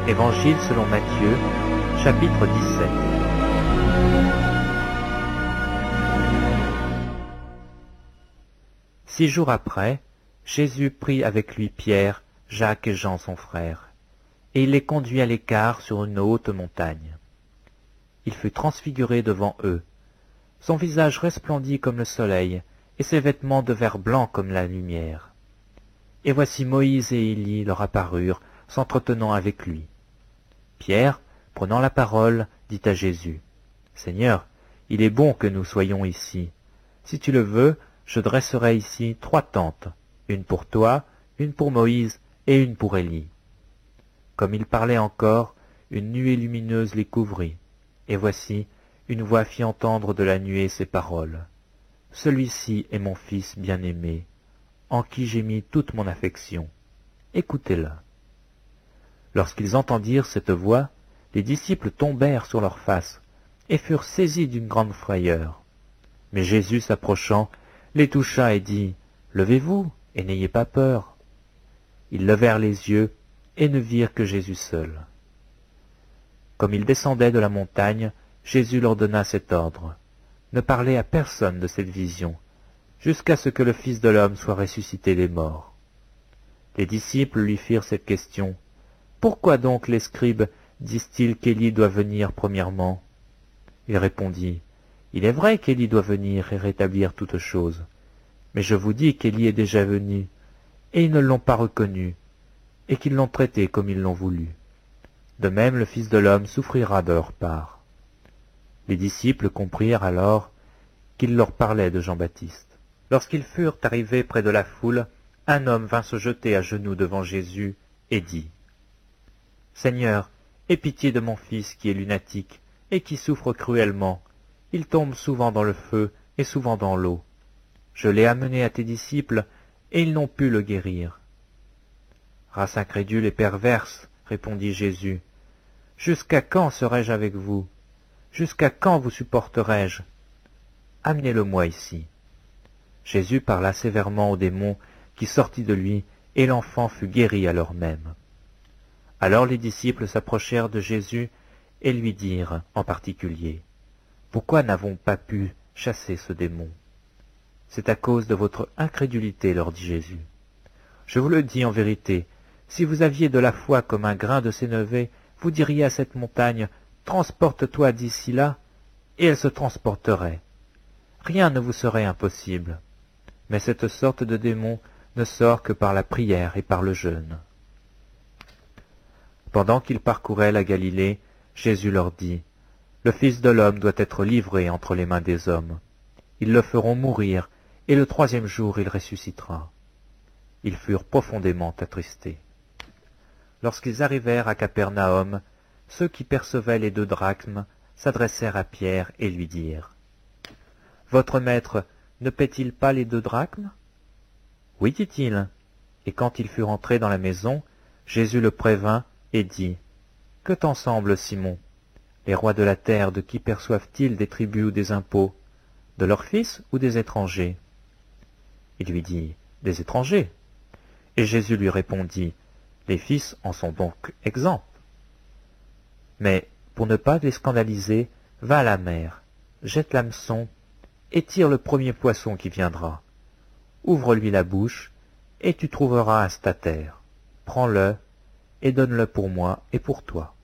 Évangile selon Matthieu, chapitre 17. Six jours après, Jésus prit avec lui Pierre, Jacques et Jean son frère, et il les conduit à l'écart sur une haute montagne. Il fut transfiguré devant eux. Son visage resplendit comme le soleil, et ses vêtements devinrent blancs comme la lumière. Et voici Moïse et Élie leur apparurent, s'entretenant avec lui. Pierre, prenant la parole, dit à Jésus, « Seigneur, il est bon que nous soyons ici. Si tu le veux, je dresserai ici 3 tentes, une pour toi, une pour Moïse et une pour Élie. » Comme il parlait encore, une nuée lumineuse les couvrit, et voici, une voix fit entendre de la nuée ces paroles. « Celui-ci est mon Fils bien-aimé, en qui j'ai mis toute mon affection. Écoutez-le. » Lorsqu'ils entendirent cette voix, les disciples tombèrent sur leurs faces et furent saisis d'une grande frayeur. Mais Jésus, s'approchant, les toucha et dit, « Levez-vous et n'ayez pas peur. » Ils levèrent les yeux et ne virent que Jésus seul. Comme ils descendaient de la montagne, Jésus leur donna cet ordre, « Ne parlez à personne de cette vision, jusqu'à ce que le Fils de l'homme soit ressuscité des morts. » Les disciples lui firent cette question, « Pourquoi donc les scribes disent-ils qu'Élie doit venir premièrement ?» Il répondit, « Il est vrai qu'Élie doit venir et rétablir toutes choses, mais je vous dis qu'Élie est déjà venu, et ils ne l'ont pas reconnu, et qu'ils l'ont traité comme ils l'ont voulu. De même le Fils de l'homme souffrira de leur part. » Les disciples comprirent alors qu'il leur parlait de Jean-Baptiste. Lorsqu'ils furent arrivés près de la foule, un homme vint se jeter à genoux devant Jésus et dit, « Seigneur, aie pitié de mon fils qui est lunatique et qui souffre cruellement. Il tombe souvent dans le feu et souvent dans l'eau. Je l'ai amené à tes disciples et ils n'ont pu le guérir. » « Race incrédule et perverse, répondit Jésus, « jusqu'à quand serai-je avec vous? Jusqu'à quand vous supporterai-je? Amenez-le-moi ici. » Jésus parla sévèrement au démon qui sortit de lui, et l'enfant fut guéri à l'heure même. Alors les disciples s'approchèrent de Jésus et lui dirent en particulier, « Pourquoi n'avons pas pu chasser ce démon? » « C'est à cause de votre incrédulité, leur dit Jésus. Je vous le dis en vérité, si vous aviez de la foi comme un grain de sénévé, vous diriez à cette montagne, « Transporte-toi d'ici là », et elle se transporterait. Rien ne vous serait impossible. Mais cette sorte de démon ne sort que par la prière et par le jeûne. Pendant qu'ils parcouraient la Galilée, Jésus leur dit, « Le Fils de l'homme doit être livré entre les mains des hommes. Ils le feront mourir, et le 3e jour il ressuscitera. » Ils furent profondément attristés. Lorsqu'ils arrivèrent à Capernaum, ceux qui percevaient les 2 drachmes s'adressèrent à Pierre et lui dirent, « Votre maître ne paie-t-il pas les 2 drachmes ?» « Oui, dit-il. » Et quand ils furent entrés dans la maison, Jésus le prévint et dit, « Que t'en semble, Simon? Les rois de la terre, de qui perçoivent-ils des tributs ou des impôts? De leurs fils ou des étrangers? » Il lui dit, « Des étrangers. » Et Jésus lui répondit, « Les fils en sont donc exempts. Mais, pour ne pas les scandaliser, va à la mer, jette l'hameçon, et tire le premier poisson qui viendra. Ouvre-lui la bouche, et tu trouveras un statère. Prends-le, et donne-le pour moi et pour toi. »